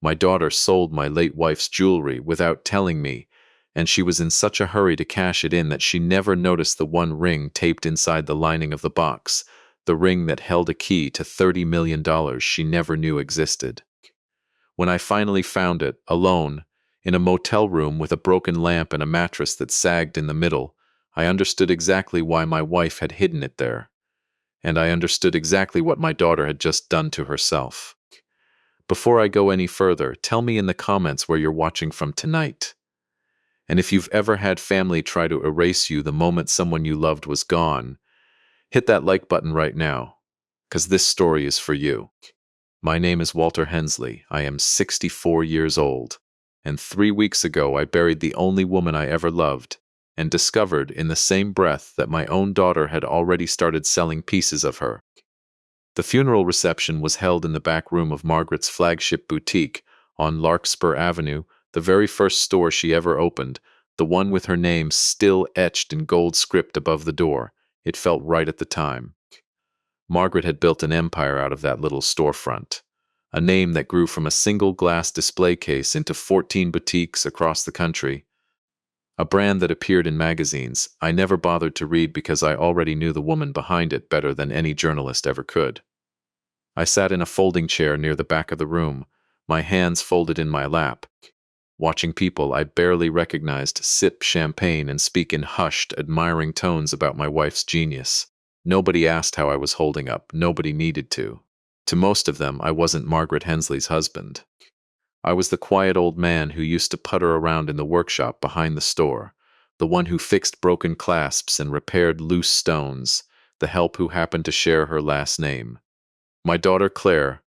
My daughter sold my late wife's jewelry without telling me, and she was in such a hurry to cash it in that she never noticed the one ring taped inside the lining of the box, the ring that held a key to $30 million she never knew existed. When I finally found it, alone, in a motel room with a broken lamp and a mattress that sagged in the middle, I understood exactly why my wife had hidden it there. And I understood exactly what my daughter had just done to herself. Before I go any further, tell me in the comments where you're watching from tonight. And if you've ever had family try to erase you the moment someone you loved was gone, hit that like button right now, because this story is for you. My name is Walter Hensley. I am 64 years old, and 3 weeks ago I buried the only woman I ever loved, and discovered in the same breath that my own daughter had already started selling pieces of her. The funeral reception was held in the back room of Margaret's flagship boutique on Larkspur Avenue, the very first store she ever opened, the one with her name still etched in gold script above the door. It felt right at the time. Margaret had built an empire out of that little storefront, a name that grew from a single glass display case into 14 boutiques across the country, a brand that appeared in magazines I never bothered to read because I already knew the woman behind it better than any journalist ever could. I sat in a folding chair near the back of the room, my hands folded in my lap, watching people I barely recognized sip champagne and speak in hushed, admiring tones about my wife's genius. Nobody asked how I was holding up, nobody needed to. To most of them, I wasn't Margaret Hensley's husband. I was the quiet old man who used to putter around in the workshop behind the store, the one who fixed broken clasps and repaired loose stones, the help who happened to share her last name. My daughter Claire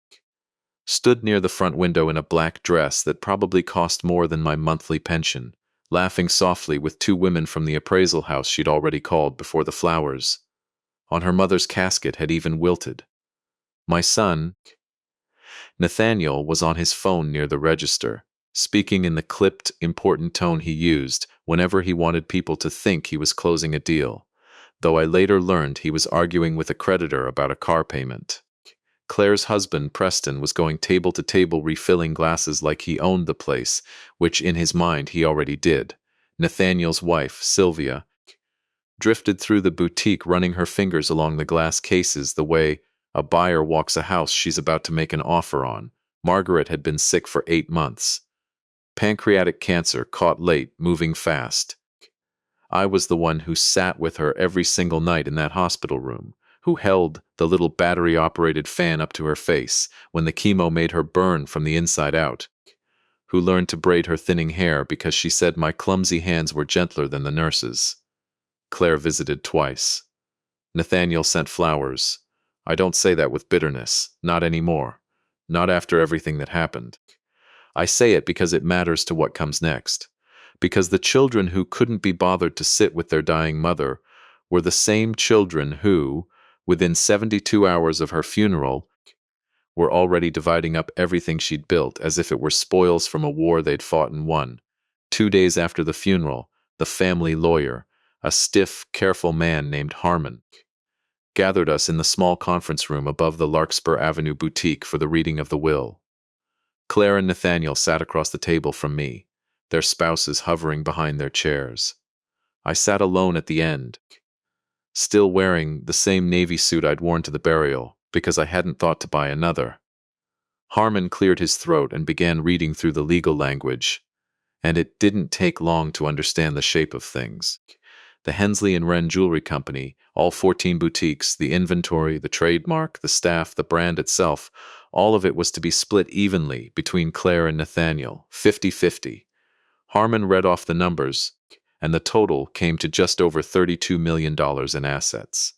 stood near the front window in a black dress that probably cost more than my monthly pension, laughing softly with 2 women from the appraisal house she'd already called before the flowers. On her mother's casket had even wilted. My son, Nathaniel, was on his phone near the register, speaking in the clipped, important tone he used whenever he wanted people to think he was closing a deal, though I later learned he was arguing with a creditor about a car payment. Claire's husband, Preston, was going table to table refilling glasses like he owned the place, which in his mind he already did. Nathaniel's wife, Sylvia, drifted through the boutique running her fingers along the glass cases the way a buyer walks a house she's about to make an offer on. Margaret had been sick for 8 months. Pancreatic cancer, caught late, moving fast. I was the one who sat with her every single night in that hospital room, who held the little battery-operated fan up to her face when the chemo made her burn from the inside out, who learned to braid her thinning hair because she said my clumsy hands were gentler than the nurses. Claire visited twice. Nathaniel sent flowers. I don't say that with bitterness, not anymore, not after everything that happened. I say it because it matters to what comes next, because the children who couldn't be bothered to sit with their dying mother were the same children who, within 72 hours of her funeral, were already dividing up everything she'd built as if it were spoils from a war they'd fought and won. 2 days after the funeral, the family lawyer, a stiff, careful man named Harmon, gathered us in the small conference room above the Larkspur Avenue boutique for the reading of the will. Claire and Nathaniel sat across the table from me, their spouses hovering behind their chairs. I sat alone at the end, still wearing the same navy suit I'd worn to the burial because I hadn't thought to buy another. Harmon cleared his throat and began reading through the legal language, and it didn't take long to understand the shape of things. The Hensley and Wren Jewelry Company, all 14 boutiques, the inventory, the trademark, the staff, the brand itself, all of it was to be split evenly between Claire and Nathaniel, 50-50. Harmon read off the numbers, and the total came to just over $32 million in assets.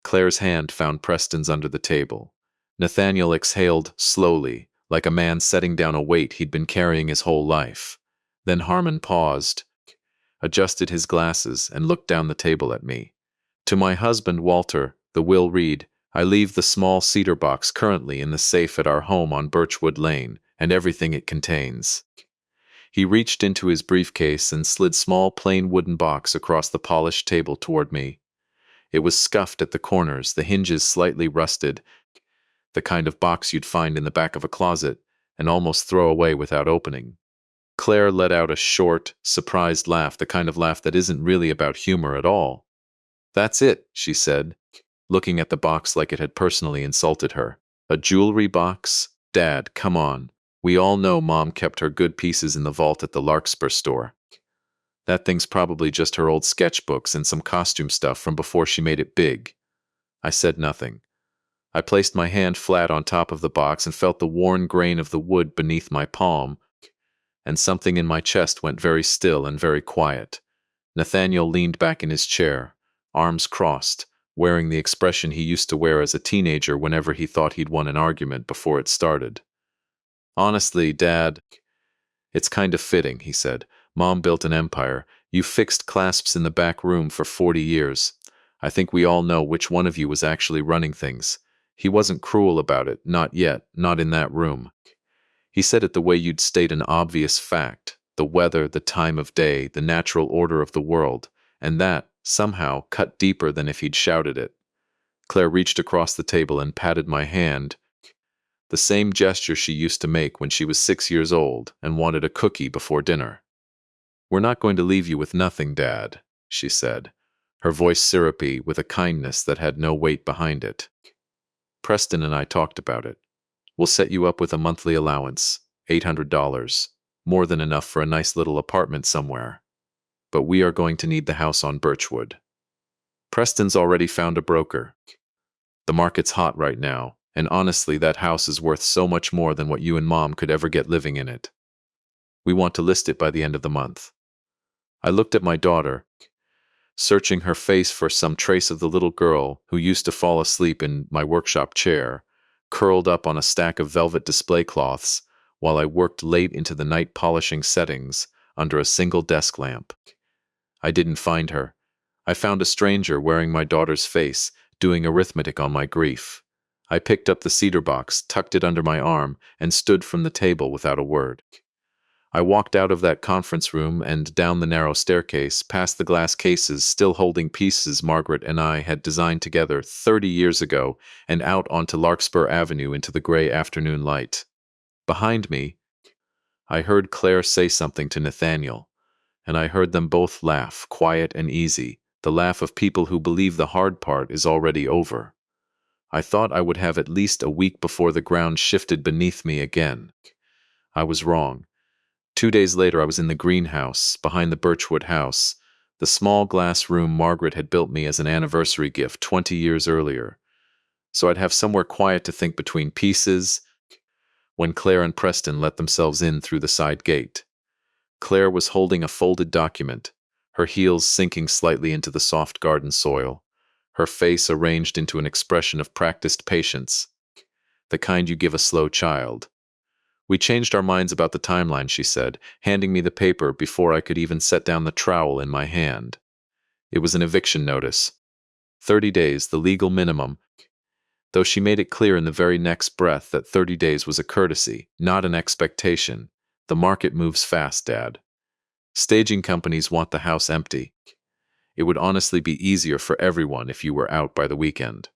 Claire's hand found Preston's under the table. Nathaniel exhaled slowly, like a man setting down a weight he'd been carrying his whole life. Then Harmon paused, adjusted his glasses, and looked down the table at me. To my husband, Walter, the will read, I leave the small cedar box currently in the safe at our home on Birchwood Lane, and everything it contains. He reached into his briefcase and slid small plain wooden box across the polished table toward me. It was scuffed at the corners, the hinges slightly rusted, the kind of box you'd find in the back of a closet, and almost throw away without opening. Claire let out a short, surprised laugh, the kind of laugh that isn't really about humor at all. "That's it," she said, looking at the box like it had personally insulted her. "A jewelry box? Dad, come on. We all know Mom kept her good pieces in the vault at the Larkspur store. That thing's probably just her old sketchbooks and some costume stuff from before she made it big." I said nothing. I placed my hand flat on top of the box and felt the worn grain of the wood beneath my palm, and something in my chest went very still and very quiet. Nathaniel leaned back in his chair, arms crossed, wearing the expression he used to wear as a teenager whenever he thought he'd won an argument before it started. "Honestly, Dad, it's kind of fitting," he said. "Mom built an empire. You fixed clasps in the back room for 40 years. I think we all know which one of you was actually running things. He wasn't cruel about it, not yet, not in that room. He said it the way you'd state an obvious fact, the weather, the time of day, the natural order of the world, and that, somehow, cut deeper than if he'd shouted it." Claire reached across the table and patted my hand, the same gesture she used to make when she was 6 years old and wanted a cookie before dinner. "We're not going to leave you with nothing, Dad," she said, her voice syrupy with a kindness that had no weight behind it. "Preston and I talked about it. We'll set you up with a monthly allowance, $800, more than enough for a nice little apartment somewhere. But we are going to need the house on Birchwood. Preston's already found a broker. The market's hot right now, and honestly, that house is worth so much more than what you and Mom could ever get living in it. We want to list it by the end of the month." I looked at my daughter, searching her face for some trace of the little girl who used to fall asleep in my workshop chair, curled up on a stack of velvet display cloths while I worked late into the night polishing settings under a single desk lamp. I didn't find her. I found a stranger wearing my daughter's face, doing arithmetic on my grief. I picked up the cedar box, tucked it under my arm, and stood from the table without a word. I walked out of that conference room and down the narrow staircase, past the glass cases still holding pieces Margaret and I had designed together 30 years ago, and out onto Larkspur Avenue into the gray afternoon light. Behind me, I heard Claire say something to Nathaniel, and I heard them both laugh, quiet and easy, the laugh of people who believe the hard part is already over. I thought I would have at least a week before the ground shifted beneath me again. I was wrong. 2 days later, I was in the greenhouse, behind the Birchwood house, the small glass room Margaret had built me as an anniversary gift 20 years earlier. So I'd have somewhere quiet to think between pieces, when Claire and Preston let themselves in through the side gate. Claire was holding a folded document, her heels sinking slightly into the soft garden soil, her face arranged into an expression of practiced patience, the kind you give a slow child. "We changed our minds about the timeline," she said, handing me the paper before I could even set down the trowel in my hand. It was an eviction notice. 30 days, the legal minimum, though she made it clear in the very next breath that 30 days was a courtesy, not an expectation. The market moves fast, Dad. Staging companies want the house empty. It would honestly be easier for everyone if you were out by the weekend.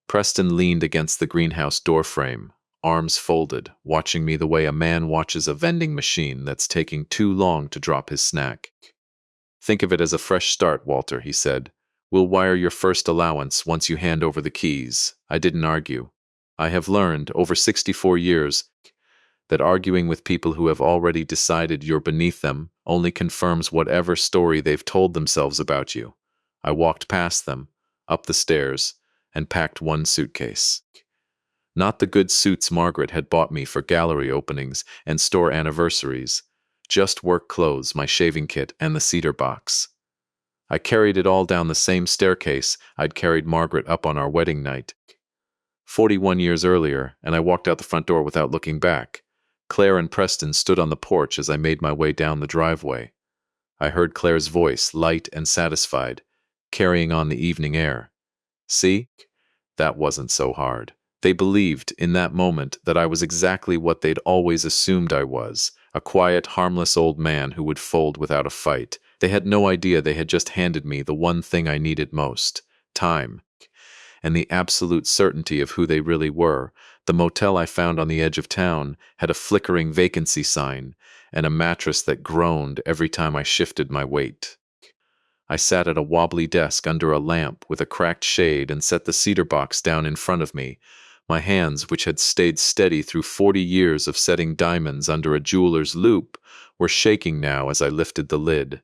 Preston leaned against the greenhouse doorframe, arms folded, watching me the way a man watches a vending machine that's taking too long to drop his snack. "Think of it as a fresh start, Walter," he said. "We'll wire your first allowance once you hand over the keys." I didn't argue. I have learned, over 64 years, that arguing with people who have already decided you're beneath them only confirms whatever story they've told themselves about you. I walked past them, up the stairs, and packed one suitcase. Not the good suits Margaret had bought me for gallery openings and store anniversaries, just work clothes, my shaving kit, and the cedar box. I carried it all down the same staircase I'd carried Margaret up on our wedding night, 41 years earlier, and I walked out the front door without looking back. Claire and Preston stood on the porch as I made my way down the driveway. I heard Claire's voice, light and satisfied, carrying on the evening air. "See? That wasn't so hard." They believed, in that moment, that I was exactly what they'd always assumed I was, a quiet, harmless old man who would fold without a fight. They had no idea they had just handed me the one thing I needed most: time. and the absolute certainty of who they really were. The motel I found on the edge of town had a flickering vacancy sign and a mattress that groaned every time I shifted my weight. I sat at a wobbly desk under a lamp with a cracked shade and set the cedar box down in front of me. My hands, which had stayed steady through 40 years of setting diamonds under a jeweler's loupe, were shaking now as I lifted the lid.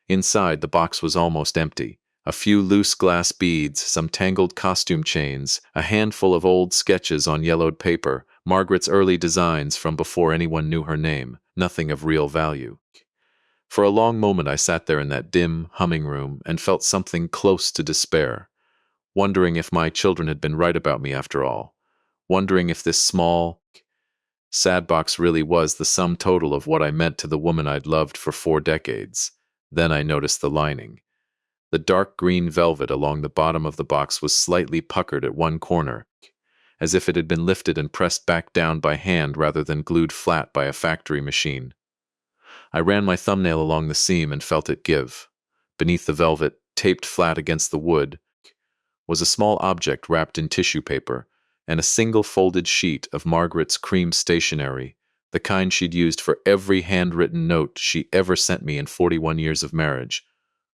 Inside, the box was almost empty. A few loose glass beads, some tangled costume chains, a handful of old sketches on yellowed paper, Margaret's early designs from before anyone knew her name, nothing of real value. For a long moment I sat there in that dim, humming room and felt something close to despair, wondering if my children had been right about me after all, wondering if this small, sad box really was the sum total of what I meant to the woman I'd loved for 4 decades. Then I noticed the lining. The dark green velvet along the bottom of the box was slightly puckered at one corner, as if it had been lifted and pressed back down by hand rather than glued flat by a factory machine. I ran my thumbnail along the seam and felt it give. Beneath the velvet, taped flat against the wood, was a small object wrapped in tissue paper and a single folded sheet of Margaret's cream stationery, the kind she'd used for every handwritten note she ever sent me in 41 years of marriage.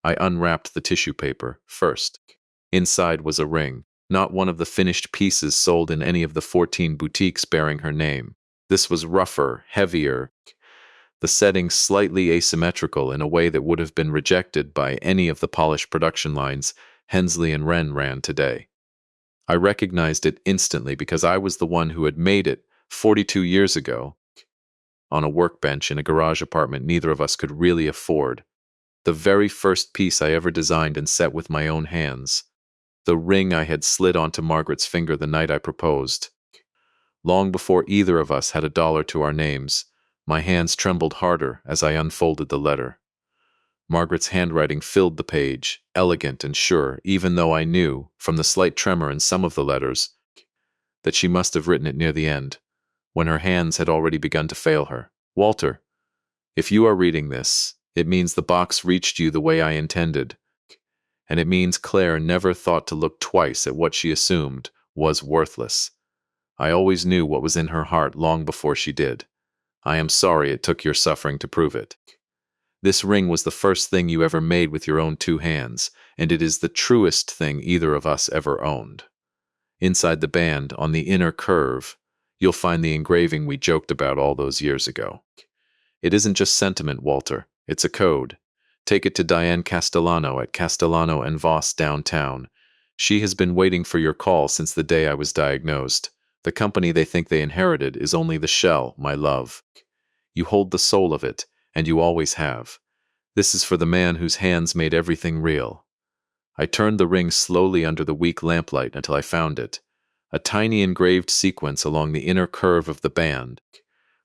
I unwrapped the tissue paper first. Inside was a ring, not one of the finished pieces sold in any of the 14 boutiques bearing her name. This was rougher, heavier, the setting slightly asymmetrical in a way that would have been rejected by any of the polished production lines Hensley and Wren ran today. I recognized it instantly because I was the one who had made it 42 years ago on a workbench in a garage apartment neither of us could really afford. The very first piece I ever designed and set with my own hands. The ring I had slid onto Margaret's finger the night I proposed. Long before either of us had a dollar to our names, my hands trembled harder as I unfolded the letter. Margaret's handwriting filled the page, elegant and sure, even though I knew, from the slight tremor in some of the letters, that she must have written it near the end, when her hands had already begun to fail her. Walter, if you are reading this, it means the box reached you the way I intended, and it means Claire never thought to look twice at what she assumed was worthless. I always knew what was in her heart long before she did. I am sorry it took your suffering to prove it. This ring was the first thing you ever made with your own 2 hands, and it is the truest thing either of us ever owned. Inside the band, on the inner curve, you'll find the engraving we joked about all those years ago. It isn't just sentiment, Walter. It's a code. Take it to Diane Castellano at Castellano and Voss downtown. She has been waiting for your call since the day I was diagnosed. The company they think they inherited is only the shell, my love. You hold the soul of it, and you always have. This is for the man whose hands made everything real. I turned the ring slowly under the weak lamplight until I found it. A tiny engraved sequence along the inner curve of the band.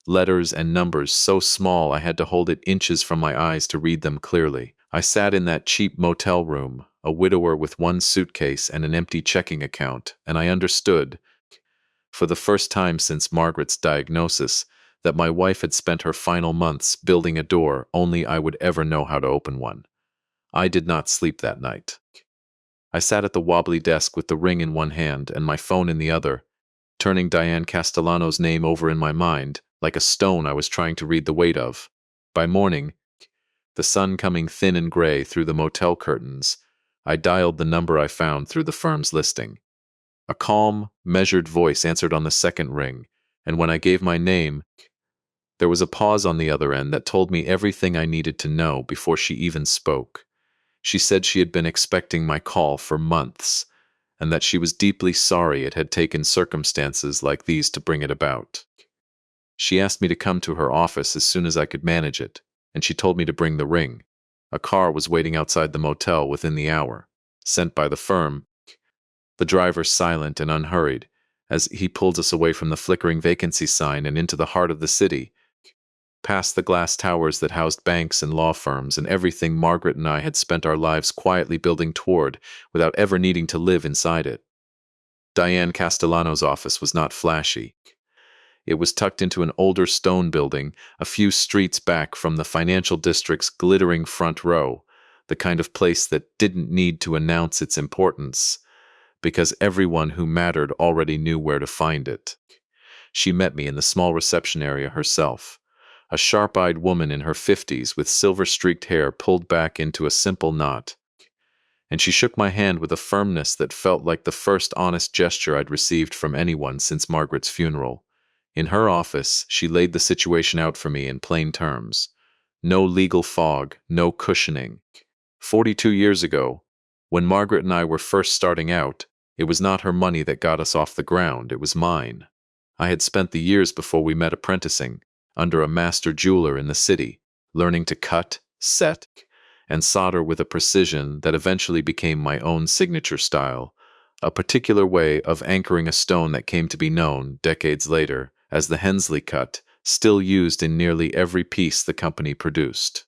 Letters and numbers so small I had to hold it inches from my eyes to read them clearly. I sat in that cheap motel room, a widower with one suitcase and an empty checking account, and I understood, for the first time since Margaret's diagnosis, that my wife had spent her final months building a door only I would ever know how to open one. I did not sleep that night. I sat at the wobbly desk with the ring in one hand and my phone in the other, turning Diane Castellano's name over in my mind, like a stone I was trying to read the weight of. By morning, the sun coming thin and gray through the motel curtains, I dialed the number I found through the firm's listing. A calm, measured voice answered on the second ring, and when I gave my name, there was a pause on the other end that told me everything I needed to know before she even spoke. She said she had been expecting my call for months, and that she was deeply sorry it had taken circumstances like these to bring it about. She asked me to come to her office as soon as I could manage it, and she told me to bring the ring. A car was waiting outside the motel within the hour, sent by the firm, the driver silent and unhurried, as he pulled us away from the flickering vacancy sign and into the heart of the city, past the glass towers that housed banks and law firms and everything Margaret and I had spent our lives quietly building toward without ever needing to live inside it. Diane Castellano's office was not flashy. It was tucked into an older stone building a few streets back from the financial district's glittering front row, the kind of place that didn't need to announce its importance, because everyone who mattered already knew where to find it. She met me in the small reception area herself, a sharp-eyed woman in her 50s with silver-streaked hair pulled back into a simple knot, and she shook my hand with a firmness that felt like the first honest gesture I'd received from anyone since Margaret's funeral. In her office, she laid the situation out for me in plain terms. No legal fog, no cushioning. 42 years ago, when Margaret and I were first starting out, it was not her money that got us off the ground, it was mine. I had spent the years before we met apprenticing under a master jeweler in the city, learning to cut, set, and solder with a precision that eventually became my own signature style, a particular way of anchoring a stone that came to be known, decades later, as the Hensley cut, still used in nearly every piece the company produced.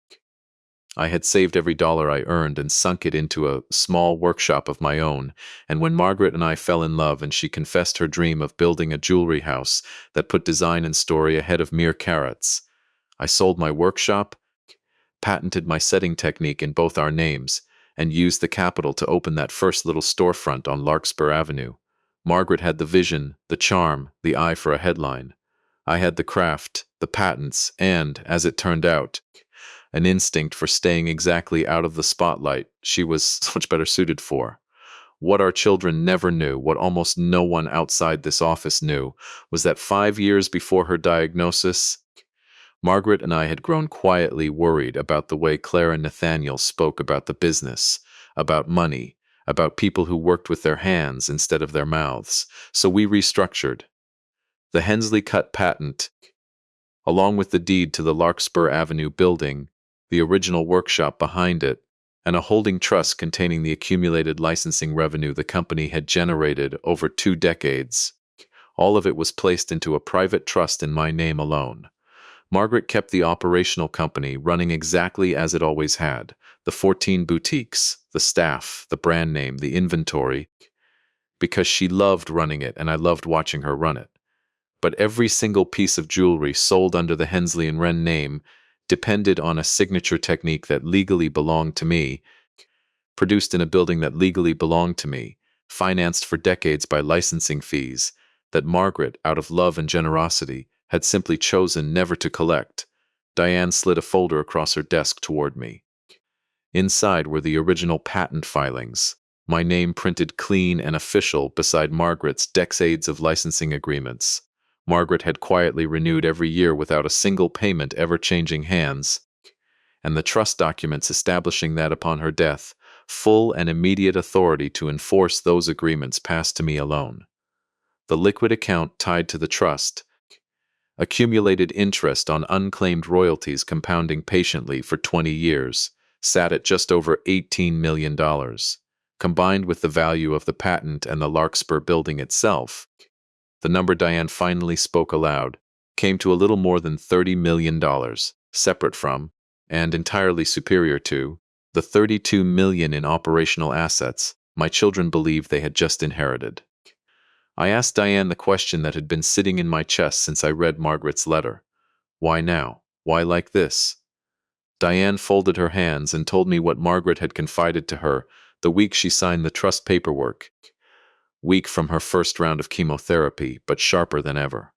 I had saved every dollar I earned and sunk it into a small workshop of my own, and when Margaret and I fell in love and she confessed her dream of building a jewelry house that put design and story ahead of mere carats, I sold my workshop, patented my setting technique in both our names, and used the capital to open that first little storefront on Larkspur Avenue. Margaret had the vision, the charm, the eye for a headline. I had the craft, the patents, and, as it turned out, an instinct for staying exactly out of the spotlight she was so much better suited for. What our children never knew, what almost no one outside this office knew, was that 5 years before her diagnosis, Margaret and I had grown quietly worried about the way Claire and Nathaniel spoke about the business, about money, about people who worked with their hands instead of their mouths. So we restructured. The Hensley cut patent, along with the deed to the Larkspur Avenue building, the original workshop behind it, and a holding trust containing the accumulated licensing revenue the company had generated over 2 decades. All of it was placed into a private trust in my name alone. Margaret kept the operational company running exactly as it always had. The 14 boutiques, the staff, the brand name, the inventory, because she loved running it and I loved watching her run it. But every single piece of jewelry sold under the Hensley and Wren name depended on a signature technique that legally belonged to me, produced in a building that legally belonged to me, financed for decades by licensing fees, that Margaret, out of love and generosity, had simply chosen never to collect. Diane slid a folder across her desk toward me. Inside were the original patent filings, my name printed clean and official beside Margaret's decades of licensing agreements. Margaret had quietly renewed every year without a single payment ever changing hands, and the trust documents establishing that upon her death, full and immediate authority to enforce those agreements passed to me alone. The liquid account tied to the trust, accumulated interest on unclaimed royalties compounding patiently for 20 years, sat at just over $18 million. Combined with the value of the patent and the Larkspur building itself, the number Diane finally spoke aloud came to a little more than $30 million, separate from, and entirely superior to, the $32 million in operational assets my children believed they had just inherited. I asked Diane the question that had been sitting in my chest since I read Margaret's letter. Why now? Why like this? Diane folded her hands and told me what Margaret had confided to her the week she signed the trust paperwork. Weak from her first round of chemotherapy, but sharper than ever.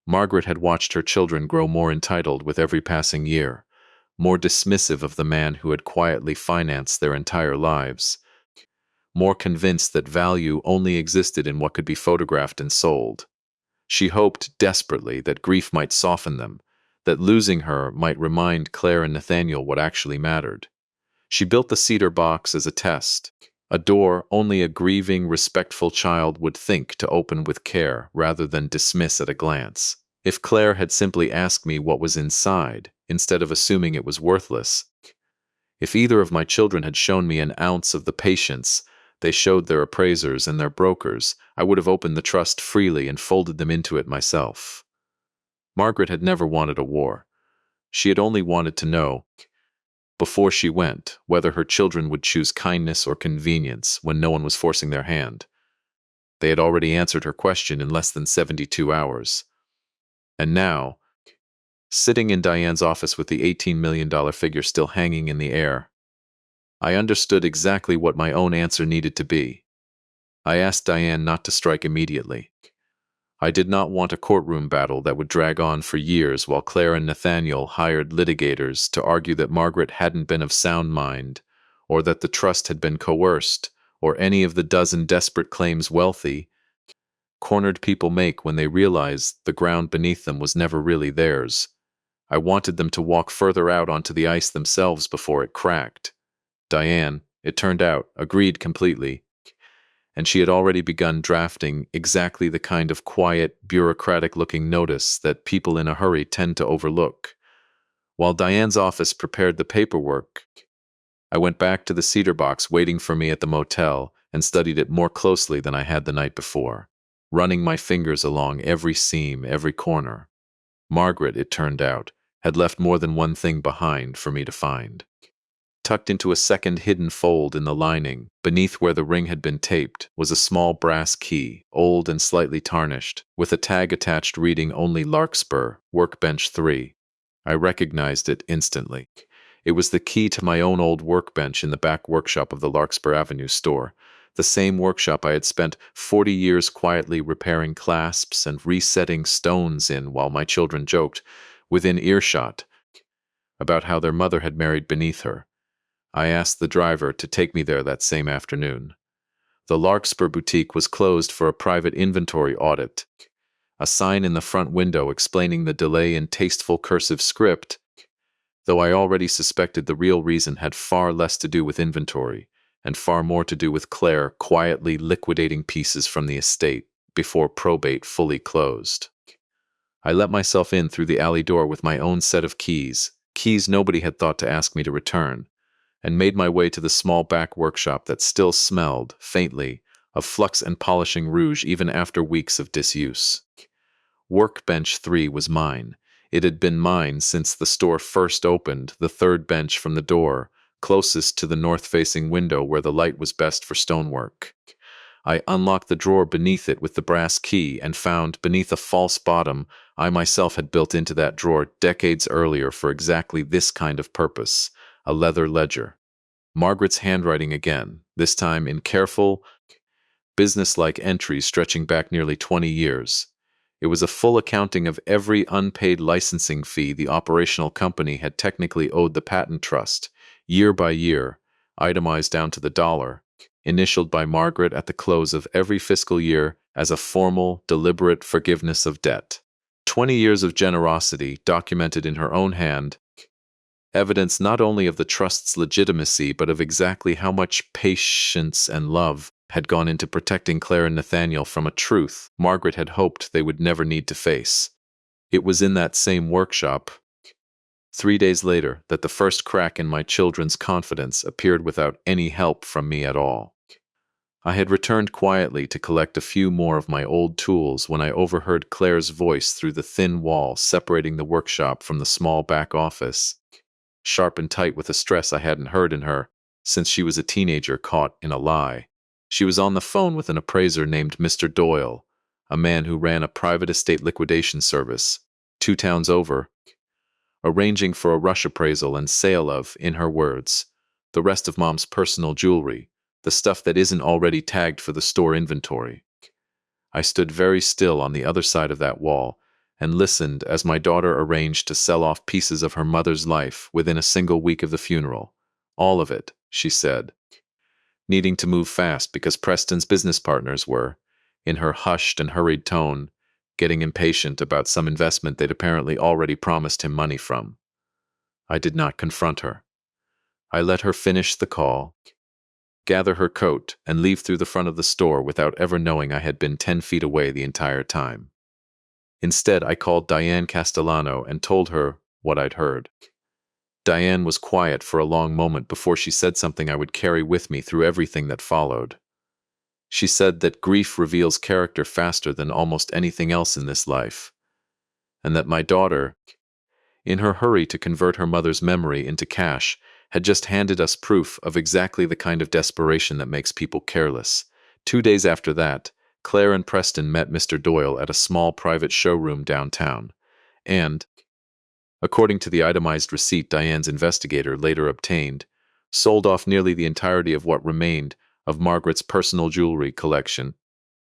Margaret had watched her children grow more entitled with every passing year, more dismissive of the man who had quietly financed their entire lives, more convinced that value only existed in what could be photographed and sold. She hoped desperately that grief might soften them, that losing her might remind Claire and Nathaniel what actually mattered. She built the cedar box as a test, a door only a grieving, respectful child would think to open with care rather than dismiss at a glance. If Claire had simply asked me what was inside, instead of assuming it was worthless, if either of my children had shown me an ounce of the patience they showed their appraisers and their brokers, I would have opened the trust freely and folded them into it myself. Margaret had never wanted a war. She had only wanted to know, before she went, whether her children would choose kindness or convenience when no one was forcing their hand. They had already answered her question in less than 72 hours. And now, sitting in Diane's office with the $18 million figure still hanging in the air, I understood exactly what my own answer needed to be. I asked Diane not to strike immediately. I did not want a courtroom battle that would drag on for years while Claire and Nathaniel hired litigators to argue that Margaret hadn't been of sound mind, or that the trust had been coerced, or any of the dozen desperate claims wealthy, cornered people make when they realize the ground beneath them was never really theirs. I wanted them to walk further out onto the ice themselves before it cracked. Diane, it turned out, agreed completely, and she had already begun drafting exactly the kind of quiet, bureaucratic-looking notice that people in a hurry tend to overlook. While Diane's office prepared the paperwork, I went back to the cedar box waiting for me at the motel and studied it more closely than I had the night before, running my fingers along every seam, every corner. Margaret, it turned out, had left more than one thing behind for me to find. Tucked into a second hidden fold in the lining, beneath where the ring had been taped, was a small brass key, old and slightly tarnished, with a tag attached reading only Larkspur, Workbench 3. I recognized it instantly. It was the key to my own old workbench in the back workshop of the Larkspur Avenue store, the same workshop I had spent 40 years quietly repairing clasps and resetting stones in while my children joked, within earshot, about how their mother had married beneath her. I asked the driver to take me there that same afternoon. The Larkspur boutique was closed for a private inventory audit. A sign in the front window explaining the delay in tasteful cursive script, though I already suspected the real reason had far less to do with inventory, and far more to do with Claire quietly liquidating pieces from the estate before probate fully closed. I let myself in through the alley door with my own set of keys nobody had thought to ask me to return, and made my way to the small back workshop that still smelled, faintly, of flux and polishing rouge even after weeks of disuse. Workbench 3 was mine. It had been mine since the store first opened, the third bench from the door, closest to the north-facing window where the light was best for stonework. I unlocked the drawer beneath it with the brass key and found, beneath a false bottom, I myself had built into that drawer decades earlier for exactly this kind of purpose, a leather ledger. Margaret's handwriting again, this time in careful, business-like entries stretching back nearly 20 years. It was a full accounting of every unpaid licensing fee the operational company had technically owed the patent trust, year by year, itemized down to the dollar, initialed by Margaret at the close of every fiscal year as a formal, deliberate forgiveness of debt. 20 years of generosity documented in her own hand, evidence not only of the trust's legitimacy but of exactly how much patience and love had gone into protecting Claire and Nathaniel from a truth Margaret had hoped they would never need to face. It was in that same workshop, 3 days later, that the first crack in my children's confidence appeared without any help from me at all. I had returned quietly to collect a few more of my old tools when I overheard Claire's voice through the thin wall separating the workshop from the small back office, sharp and tight with a stress I hadn't heard in her since she was a teenager caught in a lie. She was on the phone with an appraiser named Mr. Doyle, a man who ran a private estate liquidation service, 2 towns over, arranging for a rush appraisal and sale of, in her words, the rest of Mom's personal jewelry, the stuff that isn't already tagged for the store inventory. I stood very still on the other side of that wall and listened as my daughter arranged to sell off pieces of her mother's life within a single week of the funeral. All of it, she said, needing to move fast because Preston's business partners were, in her hushed and hurried tone, getting impatient about some investment they'd apparently already promised him money from. I did not confront her. I let her finish the call, gather her coat, and leave through the front of the store without ever knowing I had been 10 feet away the entire time. Instead, I called Diane Castellano and told her what I'd heard. Diane was quiet for a long moment before she said something I would carry with me through everything that followed. She said that grief reveals character faster than almost anything else in this life, and that my daughter, in her hurry to convert her mother's memory into cash, had just handed us proof of exactly the kind of desperation that makes people careless. 2 days after that, Claire and Preston met Mr. Doyle at a small private showroom downtown, and, according to the itemized receipt Diane's investigator later obtained, sold off nearly the entirety of what remained of Margaret's personal jewelry collection.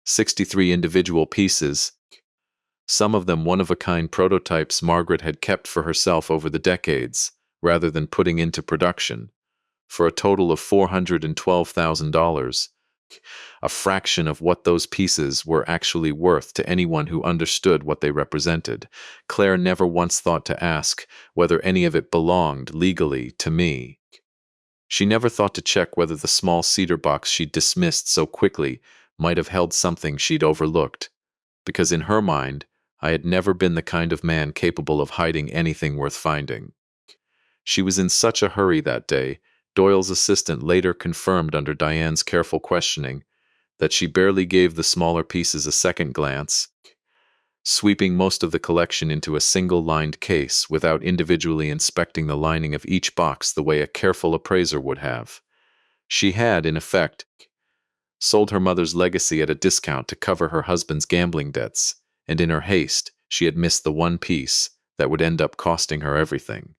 63 individual pieces, some of them one-of-a-kind prototypes Margaret had kept for herself over the decades, rather than putting into production, for a total of $412,000, a fraction of what those pieces were actually worth to anyone who understood what they represented. Claire never once thought to ask whether any of it belonged legally to me. She never thought to check whether the small cedar box she'd dismissed so quickly might have held something she'd overlooked, because in her mind, I had never been the kind of man capable of hiding anything worth finding. She was in such a hurry that day, Doyle's assistant later confirmed under Diane's careful questioning, that she barely gave the smaller pieces a second glance, sweeping most of the collection into a single-lined case without individually inspecting the lining of each box the way a careful appraiser would have. She had, in effect, sold her mother's legacy at a discount to cover her husband's gambling debts, and in her haste, she had missed the one piece that would end up costing her everything.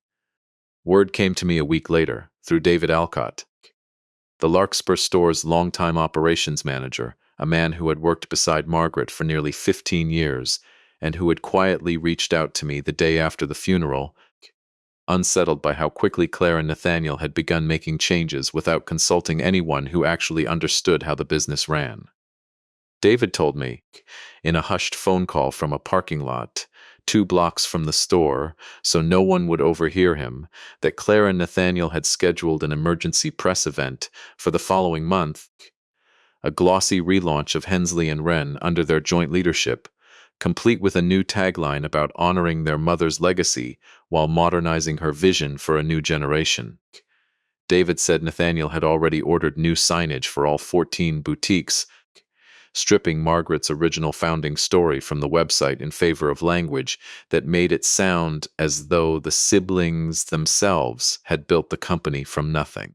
Word came to me a week later, through David Alcott, the Larkspur store's longtime operations manager, a man who had worked beside Margaret for nearly 15 years, and who had quietly reached out to me the day after the funeral, unsettled by how quickly Claire and Nathaniel had begun making changes without consulting anyone who actually understood how the business ran. David told me, in a hushed phone call from a parking lot 2 blocks from the store, so no one would overhear him, that Claire and Nathaniel had scheduled an emergency press event for the following month, a glossy relaunch of Hensley and Wren under their joint leadership, complete with a new tagline about honoring their mother's legacy while modernizing her vision for a new generation. David said Nathaniel had already ordered new signage for all 14 boutiques, stripping Margaret's original founding story from the website in favor of language that made it sound as though the siblings themselves had built the company from nothing.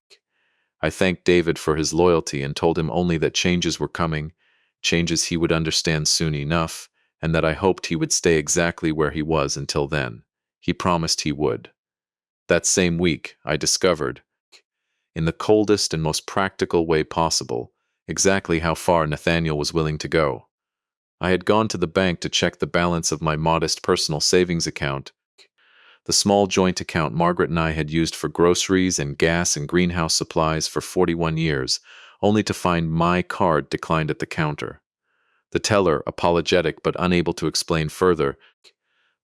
I thanked David for his loyalty and told him only that changes were coming, changes he would understand soon enough, and that I hoped he would stay exactly where he was until then. He promised he would. That same week, I discovered, in the coldest and most practical way possible, exactly how far Nathaniel was willing to go. I had gone to the bank to check the balance of my modest personal savings account, the small joint account Margaret and I had used for groceries and gas and greenhouse supplies for 41 years, only to find my card declined at the counter. The teller, apologetic but unable to explain further,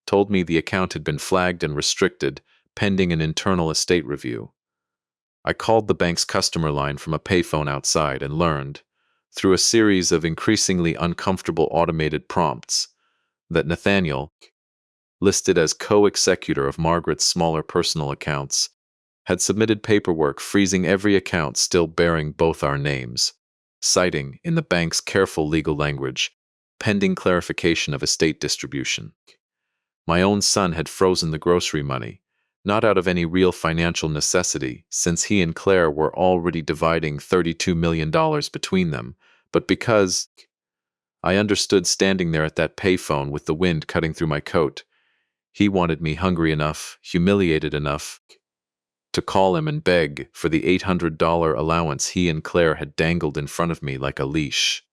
told me the account had been flagged and restricted, pending an internal estate review. I called the bank's customer line from a payphone outside and learned, through a series of increasingly uncomfortable automated prompts, that Nathaniel, listed as co-executor of Margaret's smaller personal accounts, had submitted paperwork freezing every account still bearing both our names, citing, in the bank's careful legal language, pending clarification of estate distribution. My own son had frozen the grocery money, not out of any real financial necessity, since he and Claire were already dividing $32 million between them, but because I understood standing there at that payphone with the wind cutting through my coat. He wanted me hungry enough, humiliated enough, to call him and beg for the $800 allowance he and Claire had dangled in front of me like a leash.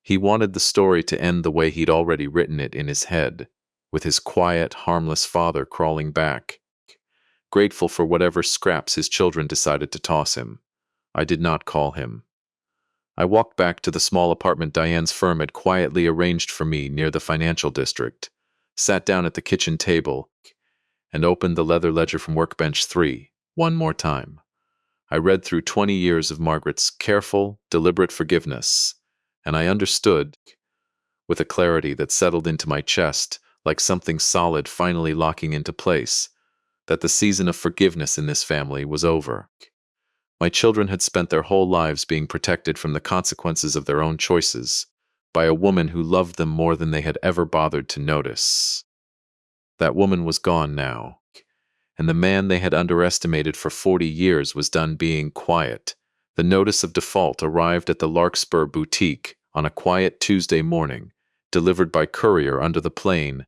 He wanted the story to end the way he'd already written it in his head, with his quiet, harmless father crawling back, grateful for whatever scraps his children decided to toss him. I did not call him. I walked back to the small apartment Diane's firm had quietly arranged for me near the financial district, sat down at the kitchen table, and opened the leather ledger from Workbench 3 one more time. I read through 20 years of Margaret's careful, deliberate forgiveness, and I understood, with a clarity that settled into my chest like something solid finally locking into place, that the season of forgiveness in this family was over. My children had spent their whole lives being protected from the consequences of their own choices by a woman who loved them more than they had ever bothered to notice. That woman was gone now, and the man they had underestimated for 40 years was done being quiet. The notice of default arrived at the Larkspur boutique on a quiet Tuesday morning, delivered by courier under the plain,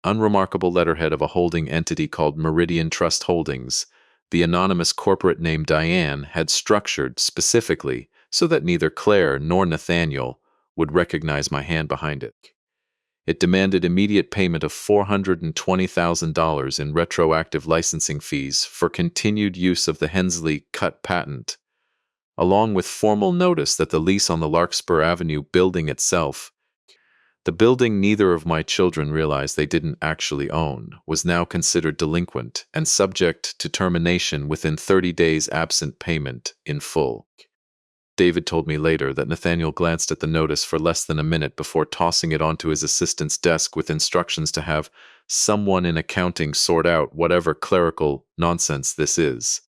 unremarkable letterhead of a holding entity called Meridian Trust Holdings. The anonymous corporate name Diane had structured, specifically, so that neither Claire nor Nathaniel would recognize my hand behind it. It demanded immediate payment of $420,000 in retroactive licensing fees for continued use of the Hensley cut patent, along with formal notice that the lease on the Larkspur Avenue building itself, the building neither of my children realized they didn't actually own, was now considered delinquent and subject to termination within 30 days absent payment in full. David told me later that Nathaniel glanced at the notice for less than a minute before tossing it onto his assistant's desk with instructions to have someone in accounting sort out whatever clerical nonsense this is.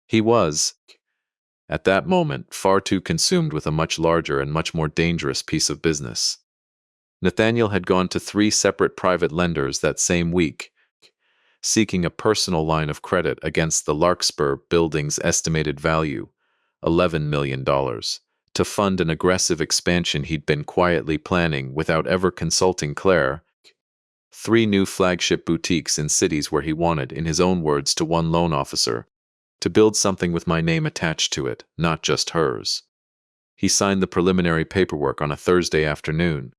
He was, at that moment, far too consumed with a much larger and much more dangerous piece of business. Nathaniel had gone to 3 separate private lenders that same week, seeking a personal line of credit against the Larkspur building's estimated value, $11 million, to fund an aggressive expansion he'd been quietly planning without ever consulting Claire. 3 new flagship boutiques in cities where he wanted, in his own words to one loan officer, to build something with my name attached to it, not just hers. He signed the preliminary paperwork on a Thursday afternoon,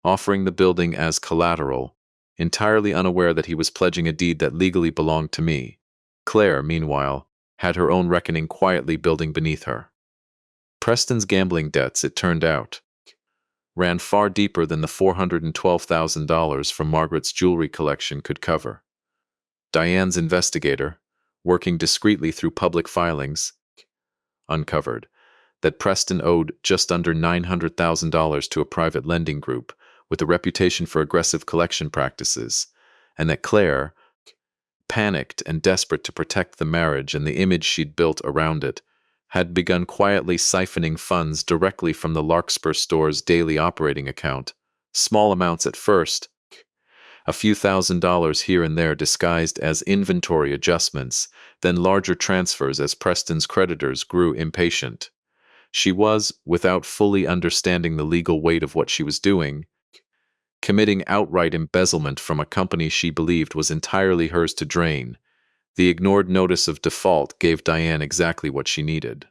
offering the building as collateral, entirely unaware that he was pledging a deed that legally belonged to me. Claire, meanwhile, had her own reckoning quietly building beneath her. Preston's gambling debts, it turned out, ran far deeper than the $412,000 from Margaret's jewelry collection could cover. Diane's investigator, working discreetly through public filings, uncovered that Preston owed just under $900,000 to a private lending group with a reputation for aggressive collection practices, and that Claire, panicked and desperate to protect the marriage and the image she'd built around it, had begun quietly siphoning funds directly from the Larkspur store's daily operating account, small amounts at first, a few $1,000s here and there disguised as inventory adjustments, then larger transfers as Preston's creditors grew impatient. She was, without fully understanding the legal weight of what she was doing, committing outright embezzlement from a company she believed was entirely hers to drain. The ignored notice of default gave Diane exactly what she needed.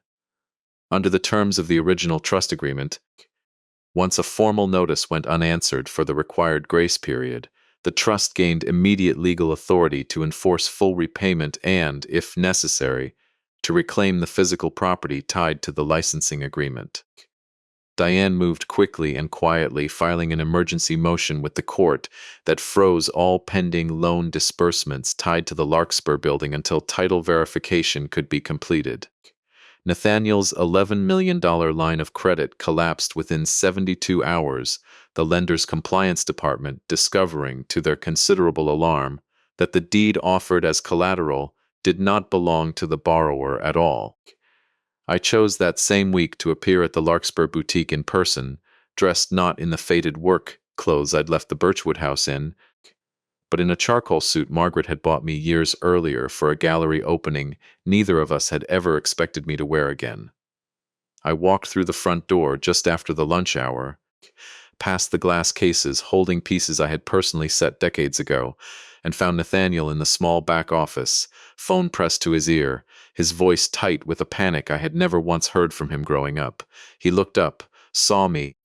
Under the terms of the original trust agreement, once a formal notice went unanswered for the required grace period, the trust gained immediate legal authority to enforce full repayment and, if necessary, to reclaim the physical property tied to the licensing agreement. Diane moved quickly and quietly, filing an emergency motion with the court that froze all pending loan disbursements tied to the Larkspur building until title verification could be completed. Nathaniel's $11 million line of credit collapsed within 72 hours, the lender's compliance department discovering, to their considerable alarm, that the deed offered as collateral did not belong to the borrower at all. I chose that same week to appear at the Larkspur boutique in person, dressed not in the faded work clothes I'd left the Birchwood house in, but in a charcoal suit Margaret had bought me years earlier for a gallery opening neither of us had ever expected me to wear again. I walked through the front door just after the lunch hour, past the glass cases holding pieces I had personally set decades ago, and found Nathaniel in the small back office, phone pressed to his ear, his voice tight with a panic I had never once heard from him growing up. He looked up, saw me,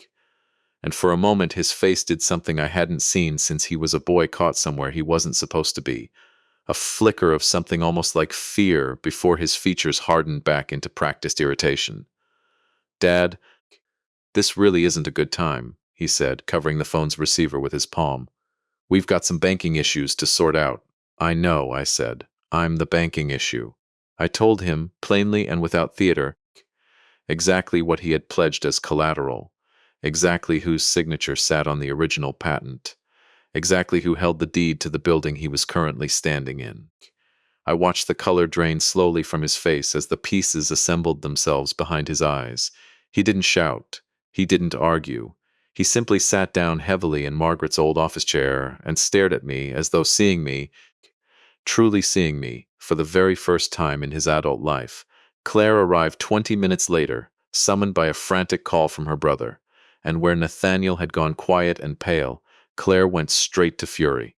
and for a moment his face did something I hadn't seen since he was a boy caught somewhere he wasn't supposed to be. A flicker of something almost like fear before his features hardened back into practiced irritation. "Dad, this really isn't a good time," he said, covering the phone's receiver with his palm. "We've got some banking issues to sort out." "I know," I said. "I'm the banking issue." I told him, plainly and without theater, exactly what he had pledged as collateral, exactly whose signature sat on the original patent, exactly who held the deed to the building he was currently standing in. I watched the color drain slowly from his face as the pieces assembled themselves behind his eyes. He didn't shout. He didn't argue. He simply sat down heavily in Margaret's old office chair and stared at me as though seeing me, truly seeing me, for the very first time in his adult life. Claire arrived 20 minutes later, summoned by a frantic call from her brother, and where Nathaniel had gone quiet and pale, Claire went straight to fury.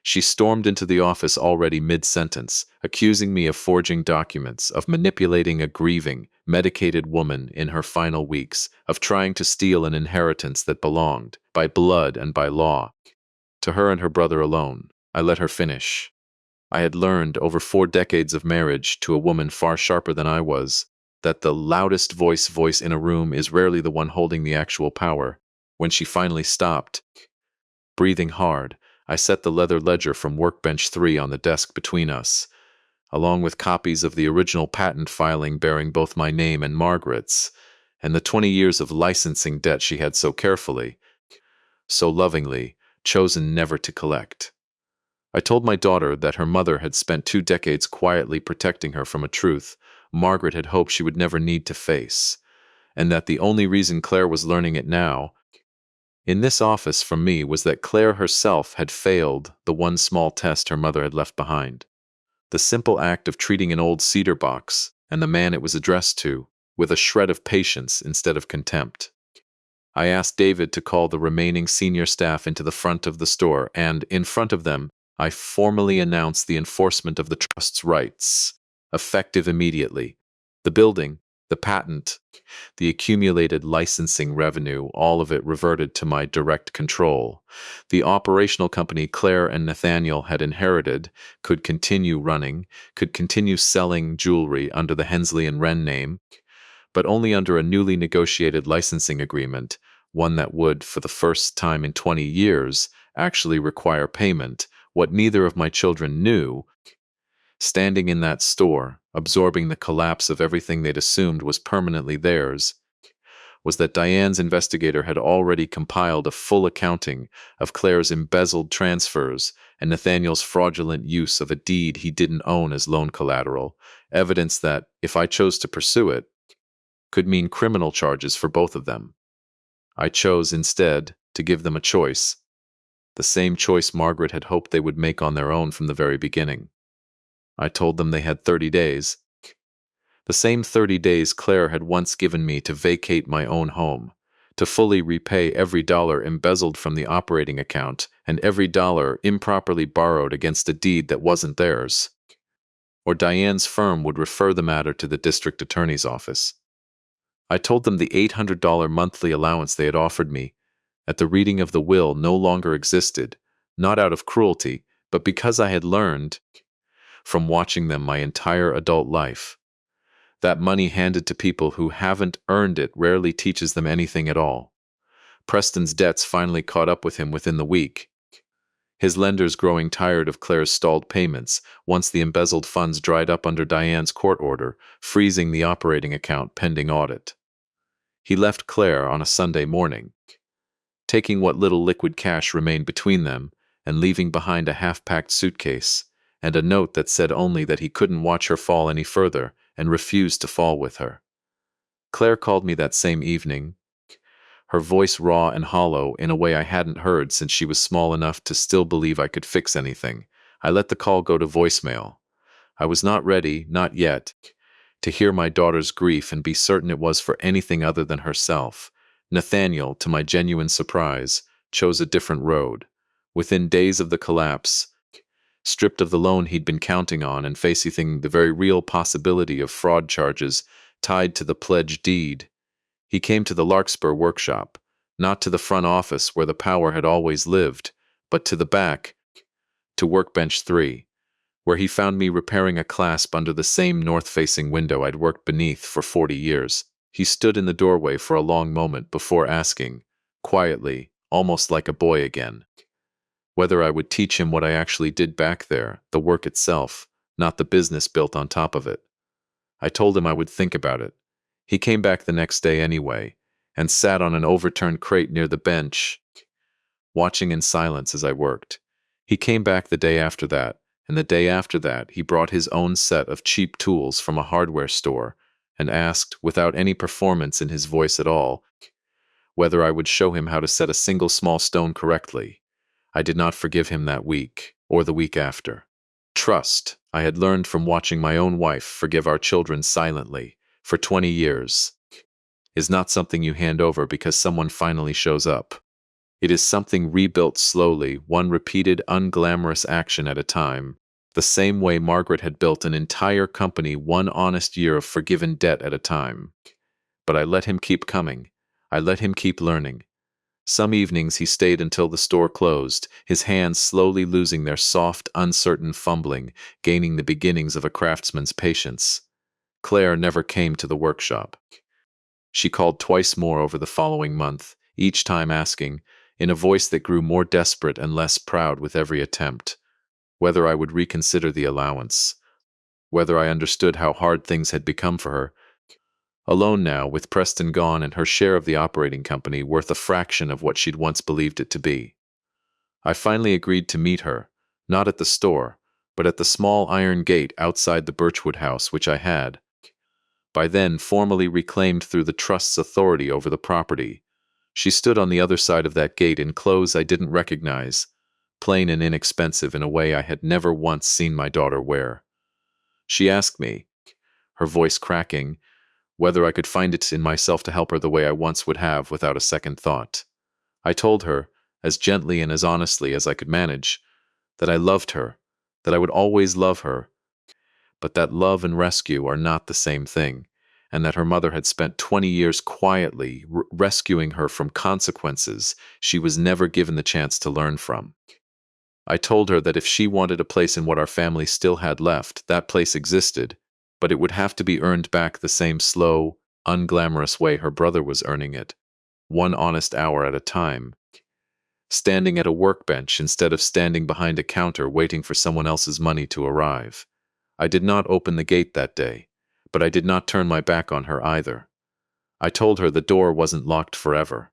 She stormed into the office already mid-sentence, accusing me of forging documents, of manipulating a grieving, medicated woman in her final weeks, of trying to steal an inheritance that belonged, by blood and by law, to her and her brother alone. I let her finish. I had learned over 4 decades of marriage to a woman far sharper than I was, that the loudest voice in a room is rarely the one holding the actual power. When she finally stopped, breathing hard, I set the leather ledger from workbench 3 on the desk between us, along with copies of the original patent filing bearing both my name and Margaret's, and the 20 years of licensing debt she had so carefully, so lovingly, chosen never to collect. I told my daughter that her mother had spent 2 decades quietly protecting her from a truth Margaret had hoped she would never need to face, and that the only reason Claire was learning it now, in this office from me, was that Claire herself had failed the one small test her mother had left behind. The simple act of treating an old cedar box, and the man it was addressed to, with a shred of patience instead of contempt. I asked David to call the remaining senior staff into the front of the store, and, in front of them, I formally announced the enforcement of the trust's rights, effective immediately. The building, the patent, the accumulated licensing revenue, all of it reverted to my direct control. The operational company Claire and Nathaniel had inherited could continue running, could continue selling jewelry under the Hensley and Wren name, but only under a newly negotiated licensing agreement, one that would, for the first time in 20 years, actually require payment. What neither of my children knew, standing in that store, absorbing the collapse of everything they'd assumed was permanently theirs, was that Diane's investigator had already compiled a full accounting of Claire's embezzled transfers and Nathaniel's fraudulent use of a deed he didn't own as loan collateral, evidence that, if I chose to pursue it, could mean criminal charges for both of them. I chose, instead, to give them a choice, the same choice Margaret had hoped they would make on their own from the very beginning. I told them they had 30 days. The same 30 days Claire had once given me to vacate my own home, to fully repay every dollar embezzled from the operating account and every dollar improperly borrowed against a deed that wasn't theirs, or Diane's firm would refer the matter to the district attorney's office. I told them the $800 monthly allowance they had offered me at the reading of the will no longer existed, not out of cruelty, but because I had learned, from watching them my entire adult life, that money handed to people who haven't earned it rarely teaches them anything at all. Preston's debts finally caught up with him within the week, his lenders growing tired of Claire's stalled payments once the embezzled funds dried up under Diane's court order, freezing the operating account pending audit. He left Claire on a Sunday morning, taking what little liquid cash remained between them and leaving behind a half-packed suitcase and a note that said only that he couldn't watch her fall any further and refused to fall with her. Claire called me that same evening, her voice raw and hollow in a way I hadn't heard since she was small enough to still believe I could fix anything. I let the call go to voicemail. I was not ready, not yet, to hear my daughter's grief and be certain it was for anything other than herself. Nathaniel, to my genuine surprise, chose a different road. Within days of the collapse, stripped of the loan he'd been counting on and facing the very real possibility of fraud charges tied to the pledged deed, he came to the Larkspur workshop, not to the front office where the power had always lived, but to the back, to workbench 3, where he found me repairing a clasp under the same north-facing window I'd worked beneath for 40 years. He stood in the doorway for a long moment before asking, quietly, almost like a boy again, whether I would teach him what I actually did back there, the work itself, not the business built on top of it. I told him I would think about it. He came back the next day anyway, and sat on an overturned crate near the bench, watching in silence as I worked. He came back the day after that, and the day after that he brought his own set of cheap tools from a hardware store and asked, without any performance in his voice at all, whether I would show him how to set a single small stone correctly. I did not forgive him that week, or the week after. Trust, I had learned from watching my own wife forgive our children silently, for 20 years, is not something you hand over because someone finally shows up. It is something rebuilt slowly, one repeated unglamorous action at a time, the same way Margaret had built an entire company one honest year of forgiven debt at a time. But I let him keep coming. I let him keep learning. Some evenings he stayed until the store closed, his hands slowly losing their soft, uncertain fumbling, gaining the beginnings of a craftsman's patience. Claire never came to the workshop. She called twice more over the following month, each time asking, in a voice that grew more desperate and less proud with every attempt, whether I would reconsider the allowance, whether I understood how hard things had become for her. Alone now, with Preston gone and her share of the operating company worth a fraction of what she'd once believed it to be. I finally agreed to meet her, not at the store, but at the small iron gate outside the Birchwood house which I had, by then formally reclaimed through the trust's authority over the property. She stood on the other side of that gate in clothes I didn't recognize, plain and inexpensive in a way I had never once seen my daughter wear. She asked me, her voice cracking, whether I could find it in myself to help her the way I once would have without a second thought. I told her, as gently and as honestly as I could manage, that I loved her, that I would always love her, but that love and rescue are not the same thing, and that her mother had spent 20 years quietly rescuing her from consequences she was never given the chance to learn from. I told her that if she wanted a place in what our family still had left, that place existed, but it would have to be earned back the same slow, unglamorous way her brother was earning it, one honest hour at a time, standing at a workbench instead of standing behind a counter waiting for someone else's money to arrive. I did not open the gate that day, but I did not turn my back on her either. I told her the door wasn't locked forever.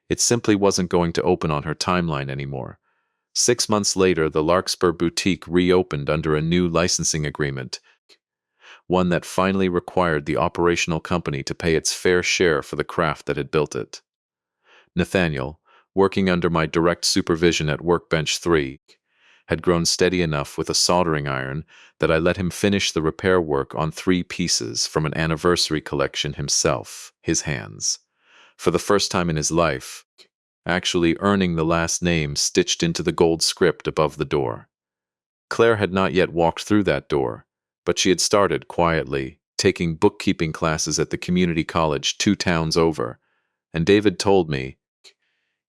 It simply wasn't going to open on her timeline anymore. 6 months later, the Larkspur boutique reopened under a new licensing agreement, one that finally required the operational company to pay its fair share for the craft that had built it. Nathaniel, working under my direct supervision at Workbench 3, had grown steady enough with a soldering iron that I let him finish the repair work on 3 pieces from an anniversary collection himself, his hands. For the first time in his life, actually earning the last name stitched into the gold script above the door. Claire had not yet walked through that door, but she had started quietly, taking bookkeeping classes at the community college 2 towns over, and David told me,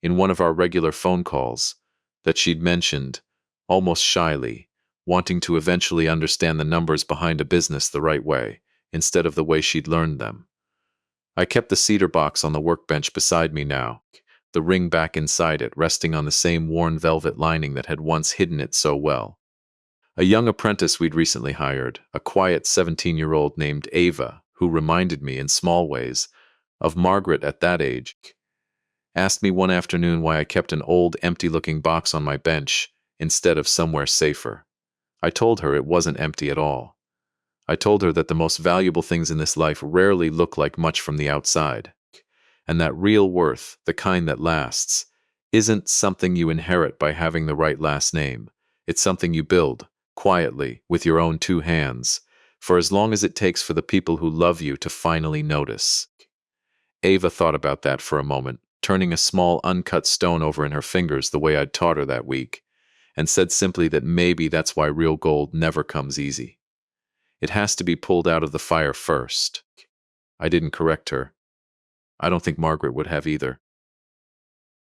in one of our regular phone calls, that she'd mentioned, almost shyly, wanting to eventually understand the numbers behind a business the right way, instead of the way she'd learned them. I kept the cedar box on the workbench beside me now, the ring back inside it, resting on the same worn velvet lining that had once hidden it so well. A young apprentice we'd recently hired, a quiet 17-year-old named Ava, who reminded me, in small ways, of Margaret at that age, asked me one afternoon why I kept an old, empty-looking box on my bench instead of somewhere safer. I told her it wasn't empty at all. I told her that the most valuable things in this life rarely look like much from the outside, and that real worth, the kind that lasts, isn't something you inherit by having the right last name. It's something you build, quietly, with your own 2 hands, for as long as it takes for the people who love you to finally notice. Ava thought about that for a moment, turning a small uncut stone over in her fingers the way I'd taught her that week, and said simply that maybe that's why real gold never comes easy. It has to be pulled out of the fire first. I didn't correct her. I don't think Margaret would have either.